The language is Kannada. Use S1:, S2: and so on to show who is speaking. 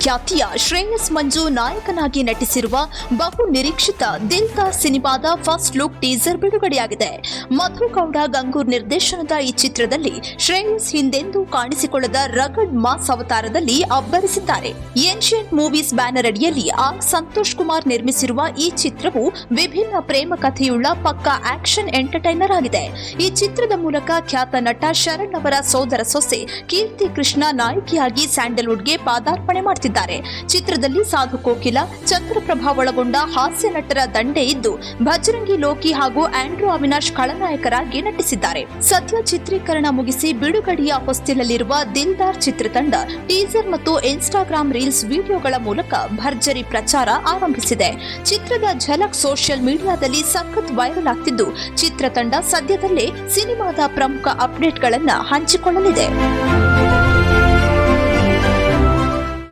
S1: ಖ್ಯಾತಿಯ ಶ್ರೇಯಸ್ ಮಂಜು ನಾಯಕನಾಗಿ ನಟಿಸಿರುವ ಬಹು ನಿರೀಕ್ಷಿತ ದಿಲ್ದಾರ್ ಸಿನಿಮಾದ ಫಸ್ಟ್ ಲುಕ್ ಟೀಸರ್ ಬಿಡುಗಡೆಯಾಗಿದೆ. ಮಧು ಗೌಡ ಗಂಗೂರ್ ನಿರ್ದೇಶನದ ಈ ಚಿತ್ರದಲ್ಲಿ ಶ್ರೇಯಸ್ ಹಿಂದೆಂದೂ ಕಾಣಿಸಿಕೊಳ್ಳದ ರಗಡ್ ಮಾಸ್ ಅವತಾರದಲ್ಲಿ ಅಬ್ಬರಿಸಿದ್ದಾರೆ. ಏನ್ಷಿಯಂಟ್ ಮೂವೀಸ್ ಬ್ಯಾನರ್ ಅಡಿಯಲ್ಲಿ ಆರ್ ಸಂತೋಷ್ ಕುಮಾರ್ ನಿರ್ಮಿಸಿರುವ ಈ ಚಿತ್ರವು ವಿಭಿನ್ನ ಪ್ರೇಮ ಕಥೆಯುಳ್ಳ ಪಕ್ಕಾ ಆಕ್ಷನ್ ಎಂಟರ್ಟೈನರ್ ಆಗಿದೆ. ಈ ಚಿತ್ರದ ಮೂಲಕ ಖ್ಯಾತ ನಟ ಶರಣ್ ಅವರ ಸೋದರ ಸೊಸೆ ಕೀರ್ತಿ ಕೃಷ್ಣ ನಾಯಕಿಯಾಗಿ ಸ್ಯಾಂಡಲ್ವುಡ್ಗೆ ಪಾದಾರ್ಪಣೆ ಮಾಡುತ್ತಿದ್ದಾರೆ. ಚಿತ್ರದಲ್ಲಿ ಸಾಧು ಕೋಕಿಲ, ಚಂದ್ರಪ್ರಭಾ ಒಳಗೊಂಡ ಹಾಸ್ಯ ನಟರ ದಂಡೆ ಇದ್ದು ಭಜರಂಗಿ ಲೋಕಿ ಹಾಗೂ ಆಂಡ್ರೂ ಅವಿನಾಶ್ ಖಳನಾಯಕರಾಗಿ ನಟಿಸಿದ್ದಾರೆ. ಸದ್ಯ ಚಿತ್ರೀಕರಣ ಮುಗಿಸಿ ಬಿಡುಗಡೆಯ ಹೊಸ್ತಿಲಲ್ಲಿರುವ ದಿಲ್ದಾರ್ ಚಿತ್ರತಂಡ ಟೀಸರ್ ಮತ್ತು ಇನ್ಸ್ಟಾಗ್ರಾಂ ರೀಲ್ಸ್ ವಿಡಿಯೋಗಳ ಮೂಲಕ ಭರ್ಜರಿ ಪ್ರಚಾರ ಆರಂಭಿಸಿದೆ. ಚಿತ್ರದ ಝಲಕ್ ಸೋಷಿಯಲ್ ಮೀಡಿಯಾದಲ್ಲಿ ಸಖತ್ ವೈರಲ್ ಆಗ್ತಿದ್ದು ಚಿತ್ರತಂಡ ಸದ್ಯದಲ್ಲೇ ಸಿನಿಮಾದ ಪ್ರಮುಖ ಅಪ್ಡೇಟ್ಗಳನ್ನು ಹಂಚಿಕೊಳ್ಳಲಿದೆ.